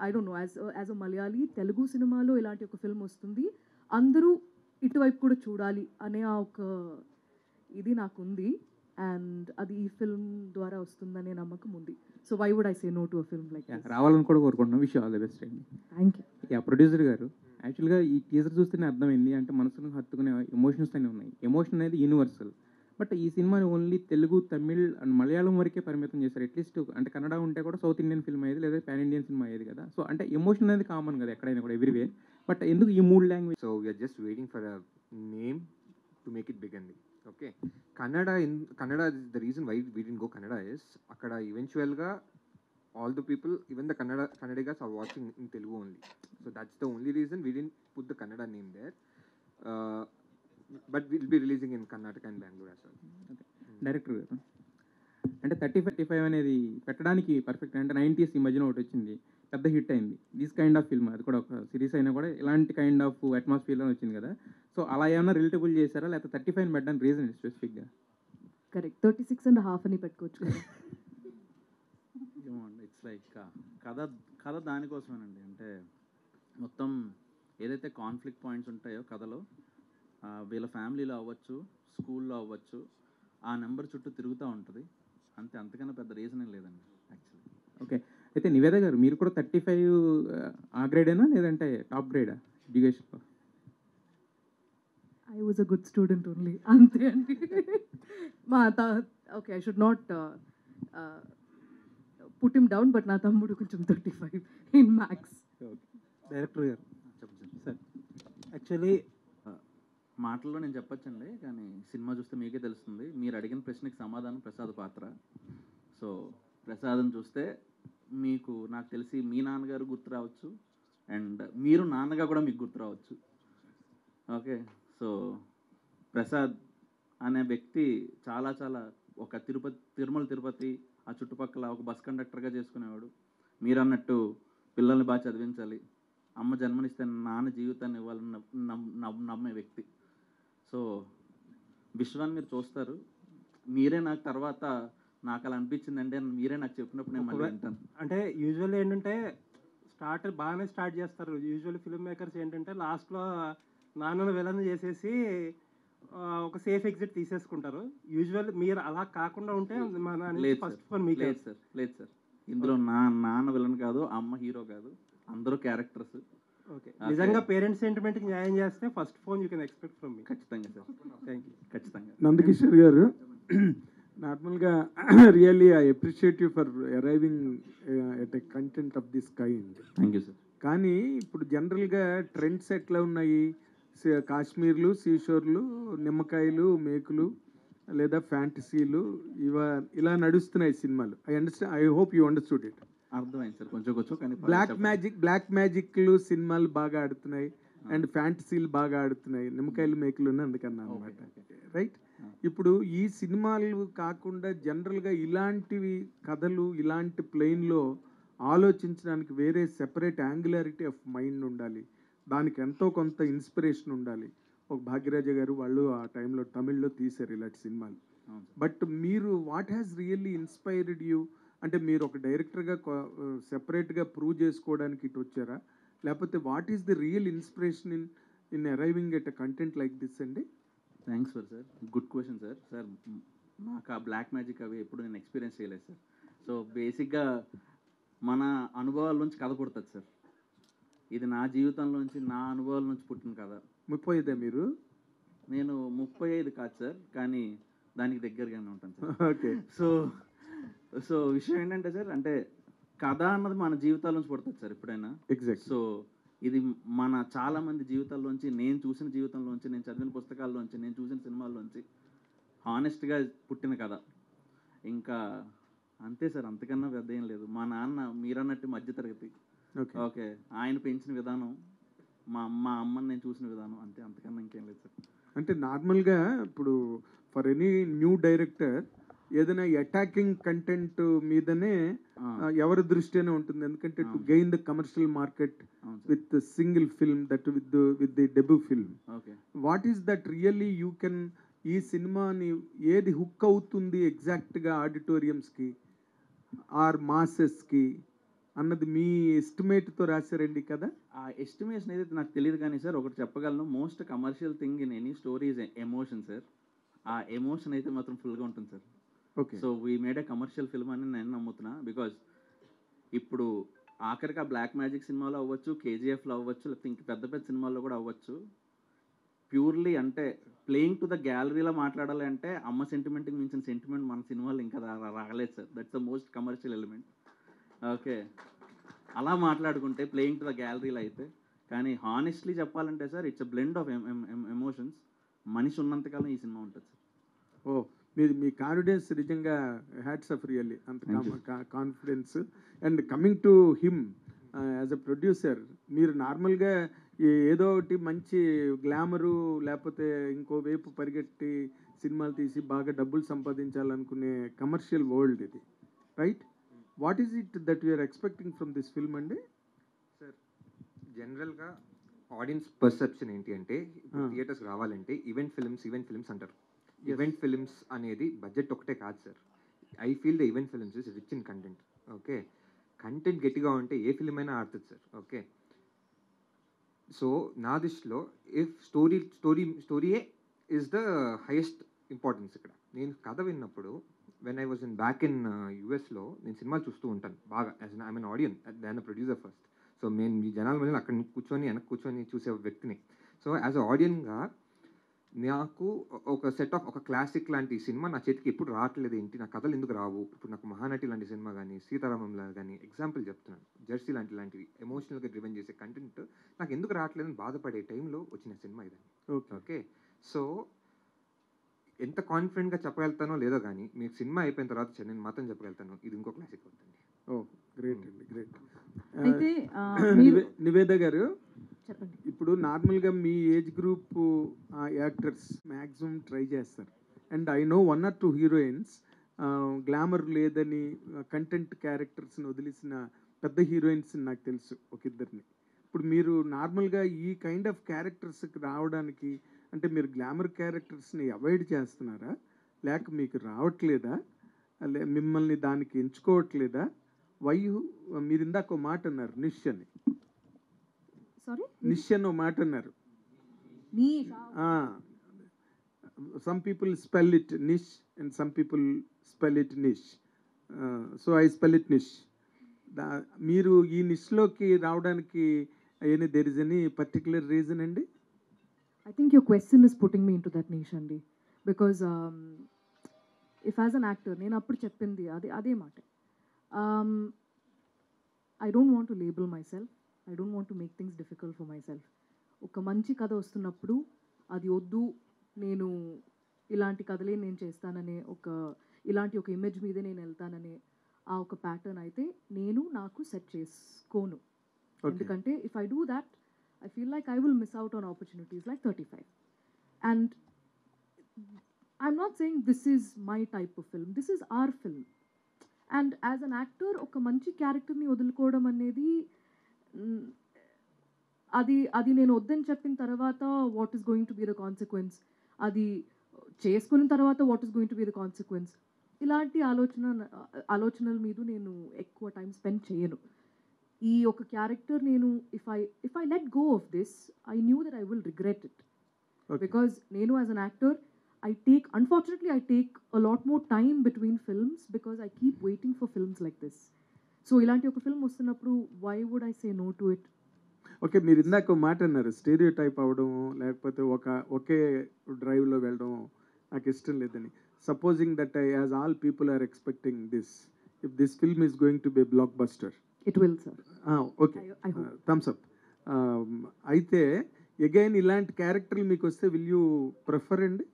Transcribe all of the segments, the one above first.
I don't know, as a Malayali Telugu సినిమాలో ఇలాంటి ఒక ఫిల్మ్ వస్తుంది, అందరూ ఇటువైపు కూడా చూడాలి అనే ఆ ఒక ఇది నాకుంది. అండ్ అది ఈ ఫిల్మ్ ద్వారా వస్తుందనే నమ్మకం ఉంది. So why would I say no to a film like this? రావాలని కూడా కోరుకుంటున్నాం. విష్ ఆల్ ది బెస్ట్ అండి. Thank you. ప్రొడ్యూసర్ గారు, యాక్చువల్గా ఈ టీజర్ చూస్తేనే అర్థమైంది, అంటే మనసును హత్తుకునే ఎమోషన్స్ అన్నీ ఉన్నాయి. ఎమోషన్ అనేది యూనివర్సల్. బట్ ఈ సినిమాని ఓన్లీ తెలుగు, తమిళ్ అండ్ మలయాళం వరకే పరిమితం చేశారు. అట్లీస్ట్ అంటే కన్నడ ఉంటే కూడా సౌత్ ఇండియన్ ఫిల్మ్ అయ్యేది, లేదా పాన్ ఇండియన్ సినిమా అయ్యేది కదా. సో అంటే ఎమోషన్ అనేది కామన్ కదా ఎక్కడైనా కూడా, ఎవ్రీవేర్. బట్ ఎందుకు ఈ 3 language? So we are just waiting for a name to make it big and big. Okay. Kannada, the reason why we didn't go Kannada is akkada eventual ga all the people, even the Kannadigas are watching in Telugu only. So that's the only reason we didn't put the Kannada name there. But we'll be releasing in Karnataka and Bangalore as well. Director గారు, అంటే 30-35 అనేది పెట్టడానికి perfect. అంటే 90s ఈ మధ్యన ఒకటి వచ్చింది, పెద్ద హిట్ అయింది, దిస్ కైండ్ ఆఫ్ ఫిల్మ్. అది కూడా ఒక సిరీస్ అయినా కూడా ఇలాంటి కైండ్ ఆఫ్ అట్మాస్ఫియర్లో వచ్చింది కదా. సో అలా ఏమైనా రిలేటబుల్ చేశారా, లేకపోతే 35 పెట్టడానికి రీజన్ స్పెసిఫిక్గా? కరెక్ట్, 36.5 అని పెట్టుకోవచ్చు కదా. ఇట్స్ లైక్ కథ దానికోసమేనండి. అంటే మొత్తం ఏదైతే కాన్ఫ్లిక్ట్ పాయింట్స్ ఉంటాయో కథలో, వీళ్ళ ఫ్యామిలీలో అవ్వచ్చు, స్కూల్లో అవ్వచ్చు, ఆ నెంబర్ చుట్టూ తిరుగుతూ ఉంటుంది అంతే. అంతకన్నా పెద్ద రీజన్ ఏం లేదండి యాక్చువల్లీ. ఓకే, అయితే నివేద గారు, మీరు కూడా 35 ఆ గ్రేడేనా లేదంటే టాప్ గ్రేడా ఎడ్యుకేషన్లో? I was a good student only, అంతే అండి. Okay, I should not put him down, but నా తమ్ముడు కొంచెం 35 ఇన్ మ్యాథ్స్. డైరెక్టర్ గారు చెప్పండి సార్, యాక్చువల్లీ మాటల్లో నేను చెప్పొచ్చండి, కానీ సినిమా చూస్తే మీకే తెలుస్తుంది. మీరు అడిగిన ప్రశ్నకి సమాధానం ప్రసాద్ పాత్ర. సో ప్రసాద్ని చూస్తే మీకు, నాకు తెలిసి మీ నాన్నగారు గుర్తు రావచ్చు, అండ్ మీరు నాన్నగా కూడా మీకు గుర్తు రావచ్చు. ఓకే, సో ప్రసాద్ అనే వ్యక్తి చాలా చాలా ఒక తిరుమల తిరుపతి ఆ చుట్టుపక్కల ఒక బస్ కండక్టర్గా చేసుకునేవాడు. మీరు అన్నట్టు పిల్లల్ని బాగా చదివించాలి, అమ్మ జన్మనిస్తే నాన్న జీవితాన్ని ఇవ్వాలని నమ్మే వ్యక్తి. సో విశ్వాన్ని మీరు చూస్తారు, మీరే నాకు తర్వాత నాకు అలా అనిపించింది అంటే మీరే నాకు చెప్పినప్పుడు నేను మళ్ళీ వింటాను. అంటే యూజువల్లీ ఏంటంటే బాగానే స్టార్ట్ చేస్తారు. యూజువల్లీ ఫిల్మ్ మేకర్స్ ఏంటంటే లాస్ట్లో నాన్నను విలన్ చేసేసి ఒక సేఫ్ ఎగ్జిట్ తీసేసుకుంటారు. యూజువల్ మీరు అలా కాకుండా ఉంటే లేదు సార్, ఇందులో నాన్న విలన్ కాదు, అమ్మ హీరో కాదు, అందరూ క్యారెక్టర్స్. ఓకే, నిజంగా పేరెంట్స్ సెంటిమెంట్కి న్యాయం చేస్తే first phone you can expect from మీ. ఖచ్చితంగా సార్, థ్యాంక్ యూ. ఖచ్చితంగా. నందకిషోర్ గారు, నార్మల్గా really I appreciate you for arriving at a content of this kind. Thank you sir. కానీ ఇప్పుడు జనరల్గా ట్రెండ్స్ ఎట్లా ఉన్నాయి, కాశ్మీర్లు, సీషోర్లు, నిమ్మకాయలు, మేకులు, లేదా ఫ్యాంటసీలు, ఇలా నడుస్తున్నాయి సినిమాలు. I hope you understood it. అర్థమైంది సార్, కొంచెం కొంచెం. కానీ బ్లాక్ మ్యాజిక్లు సినిమాలు బాగా ఆడుతున్నాయి అండ్ ఫ్యాంటసీలు బాగా ఆడుతున్నాయి. నిమ్మకాయలు, మేకులు అందుకన్నా అనమాట, రైట్? ఇప్పుడు ఈ సినిమాలు కాకుండా జనరల్గా ఇలాంటివి కథలు, ఇలాంటి ప్లేన్లో ఆలోచించడానికి వేరే సెపరేట్ యాంగులారిటీ ఆఫ్ మైండ్ ఉండాలి, దానికి ఎంతో కొంత ఇన్స్పిరేషన్ ఉండాలి. ఒక భాగ్యరాజ గారు వాళ్ళు ఆ టైంలో తమిళ్లో తీశారు ఇలాంటి సినిమాలు. బట్ మీరు what has really inspired you? అంటే మీరు ఒక డైరెక్టర్గా సెపరేట్గా ప్రూవ్ చేసుకోవడానికి ఇటు వచ్చారా, లేకపోతే what is the real inspiration in arriving at a content like this అండి? Thanks for sir, good question sir. Sir నాకు ఆ బ్లాక్ మ్యాజిక్ అవి ఎప్పుడు నేను ఎక్స్పీరియన్స్ చేయలేదు సార్. సో బేసిక్గా మన అనుభవాల నుంచి కథ పుడుతుంది సార్. ఇది నా జీవితంలోంచి, నా అనుభవాల నుంచి పుట్టిన కథ. 35 మీరు? నేను 35 కాదు సార్, కానీ దానికి దగ్గరగానే ఉంటాను సార్. ఓకే. సో విషయం ఏంటంటే సార్, అంటే కథ అన్నది మన జీవితాల నుంచి పుడుతుంది సార్ ఎప్పుడైనా. ఎగ్జాక్ట్. సో ఇది మన చాలామంది జీవితాల్లోంచి, నేను చూసిన జీవితంలోంచి, నేను చదివిన పుస్తకాల్లోంచి, నేను చూసిన సినిమాల్లోంచి హానెస్ట్గా పుట్టిన కథ. ఇంకా అంతే సార్, అంతకన్నా పెద్ద ఏం లేదు. మా నాన్న మీరన్నట్టు మధ్యతరగతి. ఓకే, ఆయన పెంచిన విధానం, మా అమ్మని నేను చూసిన విధానం, అంతే, అంతకన్నా ఇంకేం లేదు సార్. అంటే నార్మల్గా ఇప్పుడు ఫర్ ఎనీ న్యూ డైరెక్టర్ ఏదైనా అటాకింగ్ కంటెంట్ మీదనే ఎవరి దృష్టి అయినా ఉంటుంది. ఎందుకంటే to gain the commercial market with single film, that with the debut film. What is that really you can, ఈ సినిమాని ఏది హుక్ అవుతుంది ఎగ్జాక్ట్గా ఆడిటోరియంస్కి, ఆర్ మాసెస్కి అన్నది మీ ఎస్టిమేట్తో రాశారండి కదా? ఆ ఎస్టిమేషన్ అయితే నాకు తెలియదు కానీ సార్ ఒకటి చెప్పగలను, most commercial thing in any story is emotion sir. ఆ ఎమోషన్ అయితే మాత్రం ఫుల్గా ఉంటుంది sir. Okay. So we made a commercial film అని నేను నమ్ముతున్నా. బికాజ్ ఇప్పుడు ఆఖరికి ఆ బ్లాక్ మ్యాజిక్ సినిమాలో అవ్వచ్చు, కేజీఎఫ్లో అవ్వచ్చు, లేకపోతే ఇంక పెద్ద పెద్ద సినిమాల్లో కూడా అవ్వచ్చు, ప్యూర్లీ అంటే ప్లేయింగ్ టు ద గ్యాలరీలో మాట్లాడాలి అంటే అమ్మ సెంటిమెంట్కి మించిన సెంటిమెంట్ మన సినిమాలో ఇంకా రాగలేదు sir. That's the most commercial element. Okay, అలా మాట్లాడుకుంటే ప్లేయింగ్ టు ద గ్యాలరీలో అయితే. కానీ హానెస్ట్లీ చెప్పాలంటే sir it's a blend of emotions. మనిషి ఉన్నంతకాలం ఈ సినిమా ఉంటుంది సార్. ఓ, మీ కాన్ఫిడెన్స్ నిజంగా హ్యాట్స్ ఆఫ్ రియల్లీ, అంత confidence. And coming to him as a producer, మీరు నార్మల్గా ఏదో ఒకటి మంచి గ్లామరు లేకపోతే ఇంకో వైపు పరిగెట్టి సినిమాలు తీసి బాగా డబ్బులు సంపాదించాలనుకునే కమర్షియల్ వరల్డ్ ఇది, right? What is it that you are expecting from this film అండి? సార్ జనరల్గా ఆడియన్స్ పర్సెప్షన్ ఏంటి అంటే థియేటర్స్ రావాలంటే ఈవెంట్ ఫిల్మ్స్ అంటారు. ఈవెంట్ ఫిల్మ్స్ అనేది బడ్జెట్ ఒకటే కాదు sir. I feel the event films is rich in content. Okay, content గట్టిగా ఉంటే ఏ ఫిల్మ్ అయినా ఆడుతుంది సార్. ఓకే, సో నా దృష్టిలో ఇఫ్ స్టోరీయే ఇస్ ద హైయెస్ట్ ఇంపార్టెన్స్ ఇక్కడ. నేను కథ విన్నప్పుడు when I was back in యూఎస్లో నేను సినిమాలు చూస్తూ ఉంటాను బాగా, as I'm an audience than producer first. So నేను ఈ జనాల మధ్య అక్కడ వెనక్కి కూర్చొని చూసే వ్యక్తిని. సో యాజ్ అ ఆడియన్గా నాకు ఒక క్లాసిక్ లాంటి సినిమా నా చేతికి ఎప్పుడు రావట్లేదు ఏంటి, నా కథలు ఎందుకు రావు? ఇప్పుడు నాకు మహానటి లాంటి సినిమా కానీ, సీతారామంలా కానీ, ఎగ్జాంపుల్ చెప్తున్నాను, జెర్సీ లాంటివి ఎమోషనల్గా డ్రివెన్ చేసే కంటెంట్ నాకు ఎందుకు రావట్లేదని బాధపడే టైంలో వచ్చిన సినిమా ఇదని. ఓకే, సో ఎంత కాన్ఫిడెంట్గా చెప్పగలుగుతానో లేదో కానీ మీకు సినిమా అయిపోయిన తర్వాత నేను మాత్రం చెప్పగలుగుతాను ఇది ఇంకో క్లాసిక్ అవుతుంది. ఓ, గ్రేట్ అండి, గ్రేట్. అయితే నివేద గారు, చెప్పండి. ఇప్పుడు నార్మల్గా మీ age group actors maximum try చేస్తారు. And I know 1 or 2 heroines glamour లేదని కంటెంట్ క్యారెక్టర్స్ని వదిలేసిన పెద్ద హీరోయిన్స్ నాకు తెలుసు ఒక ఇద్దరిని. ఇప్పుడు మీరు నార్మల్గా ఈ కైండ్ ఆఫ్ క్యారెక్టర్స్కి రావడానికి అంటే మీరు గ్లామర్ క్యారెక్టర్స్ని అవాయిడ్ చేస్తున్నారా, లేక మీకు రావట్లేదా, మిమ్మల్ని దానికి ఎంచుకోవట్లేదా? మీరు ఇందాక ఒక మాట అన్నారు, నిష్ అని. సారీ, నిష్ అని ఒక మాట అన్నారు. Some people spell it niche and some people spell it niche. So I spell it niche. మీరు ఈ నిష్లోకి రావడానికి there is any particular reason అండి? I think your question is putting me into that niche అండి. Because if as an actor నేను అప్పుడు చెప్పింది అదే మాట. I don't want to label my self, I don't want to make things difficult for my self. ఒక మంచి కథ వస్తున్నప్పుడు అది వద్దు, నేను ఇలాంటి కథలే నేను చేస్తాననే ఇలాంటి ఒక ఇమేజ్ మీదే నేను వెళ్తాననే ఆ ఒక ప్యాటర్న్ అయితే నాకు సెట్ చేసుకోను. ఎందుకంటే if I do that I feel like I will miss out on opportunities like 35. And I'm not saying this is my type of film. This is our film. And as an actor, oka manchi character ni వదులుకోవడం అనేది అది నేను వద్దని చెప్పిన తర్వాత what is going to be the consequence, అది చేసుకున్న తర్వాత what is going to be the consequence, ఇలాంటి ఆలోచనల మీద నేను ఎక్కువ టైం స్పెండ్ చేయను. ఈ ఒక క్యారెక్టర్ నేను if I let go off this I knew that I will regret it. Because నేను as an actor unfortunately I take a lot more time between films because I keep waiting for films like this. So ఇలాంటి ఒక film వస్తున్నప్పుడు why would I say no to it? Okay, మీరు ఇందాక ఒక మాట అన్నారు, stereo type అవడం లేకపోతే ఒకే డ్రైవ్లో వెళ్ళడం నాకు ఇష్టం లేదని. Supposing that as all people are expecting this, if this film is going to be blockbuster. It will, sir. Okay, thumbs up. అయితే అగైన్ ఇలాంటి క్యారెక్టర్లు మీకు వస్తే విల్ యూ ప్రిఫర్ అండి,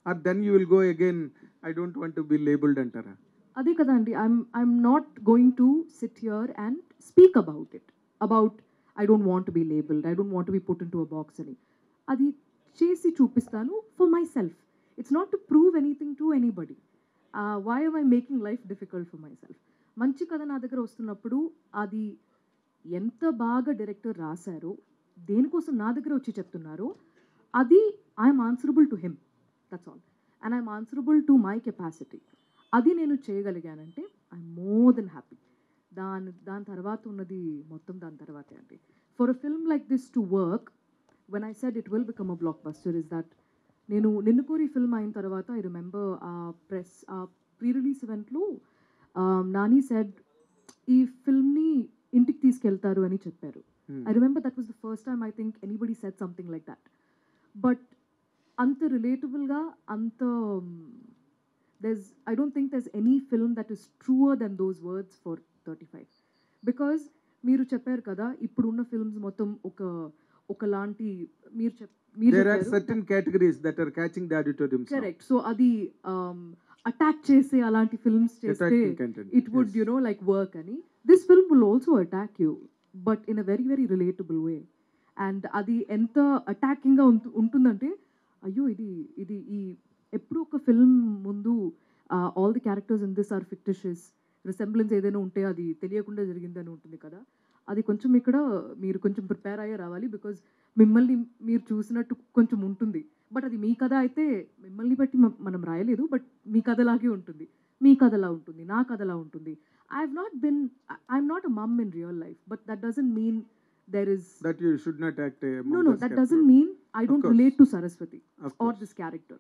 or then you will go again I don't want to be labelled అంటారా? అదే కదా అండి, I'm not going to sit here and speak about I don't want to be labelled, I don't want to be put into a box అని. అది చేసి చూపిస్తాను for myself. It's not to prove anything to anybody. Why am I making life difficult for myself? మంచి కథ నా దగ్గర వస్తున్నప్పుడు అది ఎంత బాగా డైరెక్టర్ రాశారో, దేనికోసం నా దగ్గర వచ్చి చెప్తున్నారో, అది I'm answerable to him, that's all. And I'm answerable to my capacity. అది నేను చేయగలిగానంటే ఐఎమ్ మోర్ దెన్ హ్యాపీ. దాని తర్వాత ఉన్నది మొత్తం దాని తర్వాతే అండి. For a film like this to work, when I said it will become a blockbuster, is that నేను నిన్ను కోరి ఫిల్మ్ అయిన తర్వాత ఐ రిమెంబర్ ఆ ప్రీ రిలీజ్ ఈవెంట్లో నాని సెడ్ ఈ ఫిల్మ్ని ఇంటికి తీసుకెళ్తారు అని చెప్పారు. I remember that was the first time I think anybody said something like that. But అంత రిలేటబుల్గా అంత I don't think there's any film that is truer than those words for 35. Because మీరు చెప్పారు కదా ఇప్పుడున్న ఫిల్మ్స్ మొత్తం ఒకలాంటి మీరు there are certain categories that are catching the auditorium. Correct. So అది అటాక్ చేసే అలాంటి ఫిల్మ్స్ చేస్తే Attacking content, it would yes. You know like work అని. This film will also attack you, but in a very very relatable way. And అది ఎంత అటాకింగ్గా ఉంటుందంటే అయ్యో ఇది ఈ ఎప్పుడు ఒక ఫిల్మ్ ముందు all the characters in this are fictitious, resemblance ఏదైనా ఉంటే అది తెలియకుండా జరిగిందని ఉంటుంది కదా. అది కొంచెం ఇక్కడ మీరు కొంచెం ప్రిపేర్ అయ్యే రావాలి. బికాజ్ మిమ్మల్ని మీరు చూసినట్టు కొంచెం ఉంటుంది, బట్ అది మీ కథ అయితే మిమ్మల్ని బట్టి మనం రాయలేదు, బట్ మీ కథలాగే ఉంటుంది, మీ కథలా ఉంటుంది, నా కథలా ఉంటుంది. I'm not a mum in real life, but that doesn't mean there is that you should not act a no mother's that character. doesn't mean I Of don't course. relate to Saraswati Of or course. this character.